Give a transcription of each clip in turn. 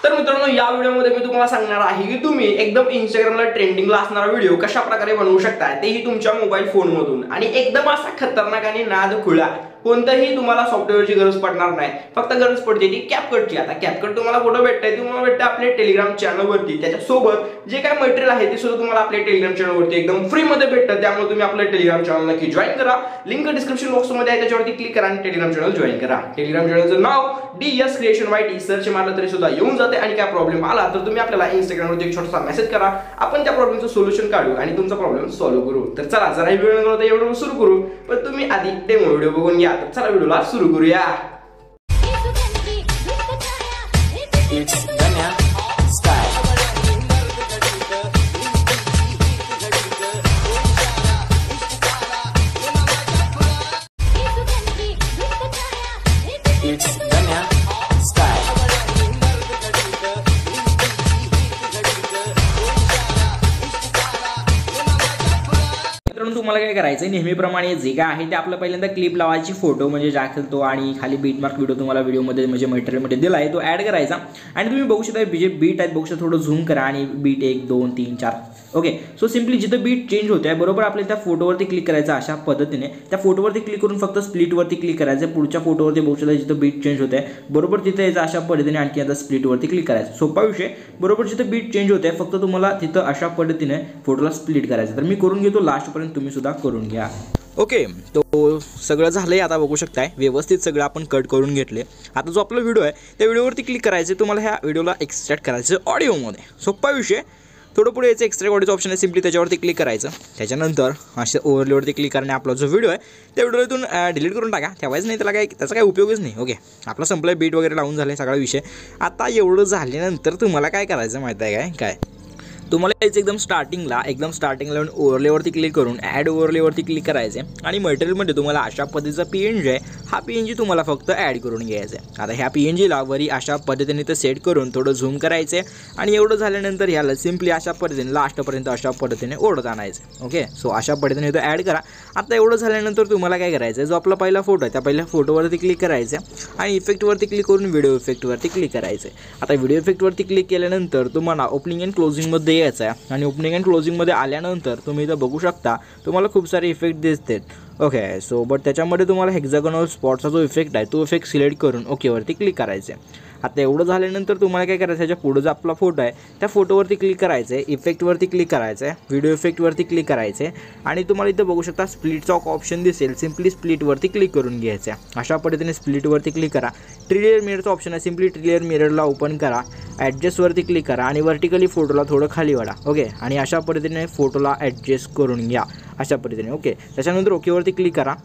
तर मित्रांनो या व्हिडिओमध्ये मी तुम्हाला सांगणार आहे की तुम्ही एकदम इंस्टाग्रामला ट्रेंडिंगला असणारा व्हिडिओ कशा प्रकारे बनवू शकता तेही तुमच्या मोबाईल फोन मधून आणि एकदम असा खतरनाक आणि नाद खुळा कोणताही तुम्हाला सॉफ्टवेअरची गरज पडणार नाही। फक्त गरज पडते ती कॅपकटची। आता कॅपकट तुम्हाला कुठे भेटते? तुम्हाला भेटते आपल्या टेलिग्राम चॅनलवरती। त्याच्यासोबत जे काय मटेरियल आहे ते सुद्धा तुम्हाला आपल्या टेलिग्राम चॅनलवरती एकदम फ्री मध्ये भेटतं। त्यामुळे तुम्ही आपल्या टेलिग्राम चॅनल नक्की जॉइन करा। लिंक डिस्क्रिप्शन बॉक्स मध्ये आहे, त्याच्यावरती क्लिक करा आणि टेलिग्राम चॅनल जॉइन करा। टेलिग्राम चॅनलचं नाव DS Creation YT सर्च मारलं तरी सुद्धा येऊन जाते। आणि काय प्रॉब्लेम आला तर तुम्ही आपल्याला इंस्टाग्रामवरती एक छोटासा मेसेज करा, आपण त्या प्रॉब्लेमचं सोल्युशन काढू आणि तुमचा प्रॉब्लेम सॉल्व्ह करू। तर चला जरा व्हिडिओ नव्हता एवढं सुरू करू, पण तुम्ही आधी डेमो व्हिडिओ बघून घ्या। तर चला व्हिडिओला सुरू करूया। तुम्हाला काय करायचं नेहमीप्रमाणे जे काय आहे ते आपलं पहिल्यांदा क्लिप लावायची, फोटो म्हणजे जॅक तो आणि खाली बीट मार्क व्हिडिओ तुम्हाला व्हिडिओमध्ये म्हणजे मटेरियलमध्ये दिला आहे तो ॲड करायचा। आणि तुम्ही बघू शकता जे बीट आहेत बघू शकता, थोडं झूम करा आणि बीट 1 2 3 4 ओके। सो सिम्पली जिथं बीट चेंज होते बरोबर आपल्याला त्या फोटोवरती क्लिक करायचं अशा पद्धतीने। त्या फोटोवरती क्लिक करून फक्त स्प्लिटवरती क्लिक करायचं, पुढच्या फोटोवरती बघू शकता जिथं बीट चेंज होते बरोबर तिथे यायचं अशा पद्धतीने, आणखी आता स्प्लिटवरती क्लिक करायचं। सोपा विषय बरोबर जिथं बीट चेंज होते फक्त तुम्हाला तिथं अशा पद्धतीने फोटोला स्प्लिट करायचं। तर मी करून घेतो, लास्टपर्यंत तुम्ही सुद्धा करून घ्या। ओके तो सगळं झालंय, आता बघू शकताय व्यवस्थित सगळं आपण कट करून घेतले। आता जो आपला व्हिडिओ आहे त्या व्हिडिओवरती क्लिक करायचं, तुम्हाला ह्या व्हिडिओला एक्सट्रॅक्ट करायचं ऑडिओमध्ये। सोपा विषय, थोडं पुढे याचं एक्स्ट्रा ऑडिओचं ऑप्शन आहे, सिम्पली त्याच्यावरती क्लिक करायचं। त्याच्यानंतर अशा ओव्हरलेवरती क्लिक करणे आपला जो व्हिडिओ आहे त्या व्हिडिओतून डिलीट करून टाका, ठेवायचं नाही, त्याचा काही उपयोगच नाही। ओके आपला संपलाय, बीट वगैरे लावून झालं सगळा विषय। आता एवढं झाल्यानंतर तुम्हाला काय करायचं माहिती आहे काय तुम्हाला यायचं एकदम स्टार्टिंगला ओव्हरलेवरती क्लिक करून ॲड ओव्हरलेवरती क्लिक करायचे आणि मटेरियलमध्ये तुम्हाला अशा पद्धतीचा PNG आहे, हा PNG तुम्हाला फक्त ॲड करून घ्यायचा आहे। आता ह्या PNGला वरी अशा पद्धतीने तर सेट करून थोडं झूम करायचे आणि एवढं झाल्यानंतर ह्याला सिम्पली अशा पद्धतीने लास्टपर्यंत अशा पद्धतीने ओढत आणायचं। ओके सो अशा पद्धतीने तो ॲड करा। आता एवढं झाल्यानंतर तुम्हाला काय करायचं, जो आपला पहिला फोटो आहे त्या पहिल्या फोटोवरती क्लिक करायचं आणि इफेक्टवरती क्लिक करून व्हिडिओ इफेक्टवरती क्लिक करायचं। आता व्हिडिओ इफेक्टवरती क्लिक केल्यानंतर तुम्हाला ओपनिंग अँड क्लोजिंगमध्ये यायचं आहे आणि ओपनिंग अँड क्लोजिंगमध्ये आल्यानंतर तुम्ही इथं बघू शकता तुम्हाला खूप सारे इफेक्ट दिसतात। ओके सो बट त्याच्यामध्ये तुम्हाला हेक्सागोनल स्पॉटचा जो इफेक्ट आहे तो इफेक्ट सिलेक्ट करून ओकेवरती क्लिक करायचं आहे। आता एवढं झाल्यानंतर तुम्हाला काय करायचं, ह्याच्या पुढे जो आपला फोटो आहे त्या फोटोवरती क्लिक करायचं आहे, इफेक्टवरती क्लिक करायचं आहे, व्हिडिओ इफेक्टवरती क्लिक करायचं आहे आणि तुम्हाला इथं बघू शकता स्प्लिटचा ऑप्शन दिसेल, सिम्पली स्प्लिटवरती क्लिक करून घ्यायचं आहे। अशा पद्धतीने स्प्लिटवरती क्लिक करा। ट्रिलियर मिररचा ऑप्शन आहे, सिम्पली ट्रिलियर मिररला ओपन करा, ॲडजस्टवरती क्लिक करा आणि व्हर्टिकली फोटोला थोडं खाली वाढा। ओके आणि अशा पद्धतीने फोटोला ॲडजस्ट करून घ्या अशा पद्धतीने। ओके त्याच्यानंतर ओकेवरती क्लिक करा।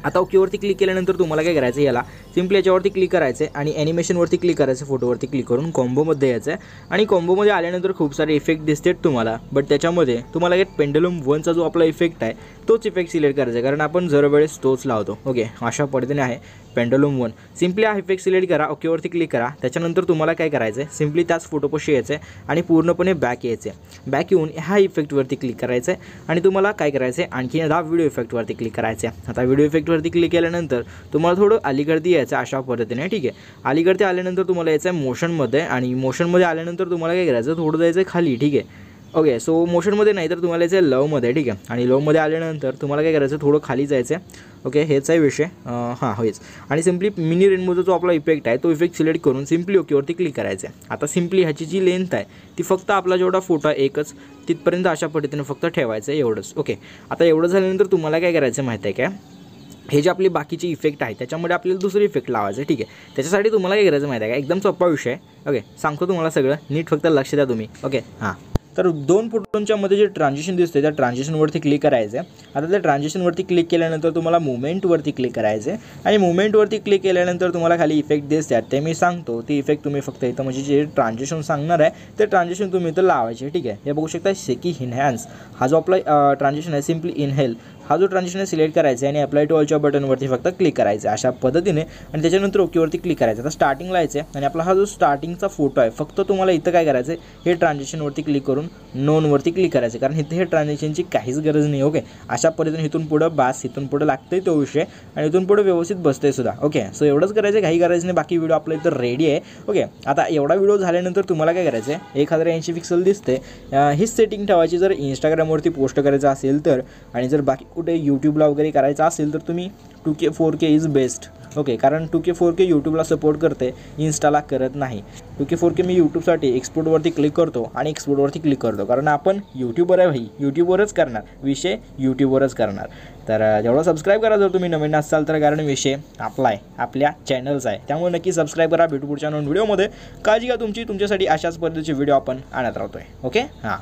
आता ओकेवरती क्लिक केल्यानंतर तुम्हाला काय करायचं, याला सिम्पली याच्यावरती क्लिक करायचं आहे आणि ॲनिमेशनवरती क्लिक करायचं, फोटोवरती क्लिक करून कॉम्बोमध्ये यायचं आहे आणि कॉम्बोमध्ये आल्यानंतर खूप सारे इफेक्ट दिसतात तुम्हाला, बट त्याच्यामध्ये तुम्हाला एक पेंडुलम 1चा जो आपला इफेक्ट आहे तोच इफेक्ट सिलेक्ट करायचा आहे, कारण आपण दरवेळेस तोच लावतो। ओके अशा पद्धतीने आहे पेंडुलम 1, सिम्पली हा इफेक्ट सिलेक्ट करा, ओकेवरती क्लिक करा। त्याच्यानंतर तुम्हाला काय करायचं आहे, सिम्पली त्याच फोटोपाशी यायचं आहे आणि पूर्णपणे बॅक यायचं आहे। बॅक येऊन ह्या इफेक्टवरती क्लिक करायचं आहे आणि तुम्हाला काय करायचं आहे, आणखी एकदा व्हिडिओ इफेक्टवरती क्लिक करायचं आहे। आता व्हिडिओ इफेक्टवरती क्लिक केल्यानंतर तुम्हाला थोडं अलीकडे यायचं अशा पद्धतीने। ठीक आहे अलीकडे आल्यानंतर तुम्हाला यायचं आहे मोशनमध्ये आणि मोशनमध्ये आल्यानंतर तुम्हाला काय करायचं, थोडं जायचं खाली। ठीक आहे ओके सो मोशनमध्ये नाही तर तुम्हाला यायचं आहे लवमध्ये। ठीक आहे आणि लवमध्ये आल्यानंतर तुम्हाला काय करायचं, थोडं खाली जायचं आहे। ओके हेच आहे विषय, हां होईच आणि सिम्पली मिनी रेनबोचा जो आपला इफेक्ट आहे तो इफेक्ट सिलेक्ट करून सिम्पली ओकेवरती क्लिक करायचं आहे। आता सिम्पली ह्याची जी लेंथ आहे ती फक्त आपला जेवढा फोटो आहे एकच तिथपर्यंत अशा पद्धतीने फक्त ठेवायचं आहे, एवढंच। ओके आता एवढं झाल्यानंतर तुम्हाला काय करायचं माहिती आहे काय, हे जे आपली बाकीचे इफेक्ट आहे त्याच्यामध्ये आपल्याला दुसरे इफेक्ट लावायचं। ठीक आहे त्याच्यासाठी तुम्हाला काय करायचं माहिती आहे का, एकदम सोपा विषय आहे। ओके सांगतो तुम्हाला सगळं, नीट फक्त लक्ष द्या तुम्ही। ओके हां तर दोन फोटोंच्या मध्ये जे ट्रान्झिशन दिसते त्या ट्रान्झिशनवरती क्लिक करायचं आहे। आता त्या ट्रान्झिशनवरती क्लिक केल्यानंतर तुम्हाला मुवमेंटवरती क्लिक करायचं आहे आणि मुवमेंटवरती क्लिक केल्यानंतर तुम्हाला खाली इफेक्ट दिसतात ते मी सांगतो, ती इफेक्ट तुम्ही फक्त इथं म्हणजे जे ट्रान्झिशन सांगणार आहे ते ट्रान्झिशन तुम्ही इथं लावायचे। ठीक आहे हे बघू शकता, शेकी इन्हॅन्स हा जो आपला ट्रान्झिशन आहे, सिम्पली इनहेल हा जो ट्रान्झॅक्शन सिलेक्ट करायचा आहे आणि अप्लाय टू ऑलच्या बटनवरती फक्त क्लिक करायचं अशा पद्धतीने आणि त्याच्यानंतर ओकेवरती क्लिक करायचं. आता स्टार्टिंगला यायचं आणि आपला हा जो स्टार्टिंगचा फोटो आहे फक्त तुम्हाला इथं काय करायचं आहे हे ट्रान्झॅक्शनवरती क्लिक करून नोनवरती क्लिक करायचं कारण इथे हे ट्रान्झॅक्शनची काहीच गरज नाही. ओके, अशा पद्धतीने इथून पुढं बास इथून पुढं लागतंय तो विषय आणि इथून पुढे व्यवस्थित बसतंय सुद्धा. ओके, सो एवढंच करायचं, काही करायचं नाही. बाकी व्हिडिओ आपल्या इथं रेडी आहे. ओके, आता एवढा व्हिडिओ झाल्यानंतर तुम्हाला काय करायचं आहे 1080 पिक्सल दिसते हीच सेटिंग ठेवायची जर इंस्टाग्रामवरती पोस्ट करायचं असेल तर. आणि जर बाकी कुठे यूट्यूबला वगैरे करायचं असेल तर तुम्ही 2K 4K is best. Okay, कारण 2K 4K यूट्यूबला सपोर्ट करते, इन्स्टाला करत नाही. 2K 4K मी यूट्यूबसाठी एक्सपोर्टवरती क्लिक करतो आणि एक्सपोर्टवरती क्लिक करतो कारण आपण यूट्यूबर आहे भाई, यूट्यूबवरच करणार विषय, यूट्यूबवरच करणार. तर जेवढं सबस्क्राईब करा जर तुम्ही नवीन असाल तर, कारण विषय आपला आहे, आपल्या चॅनलचा आहे. त्यामुळे नक्की सबस्क्राईब करा. भेटू पुढच्या नवीन व्हिडिओमध्ये. काळजी घ्या तुमची, तुमच्यासाठी अशाच पद्धतीचे व्हिडिओ आपण आणत राहतोय. ओके, हां.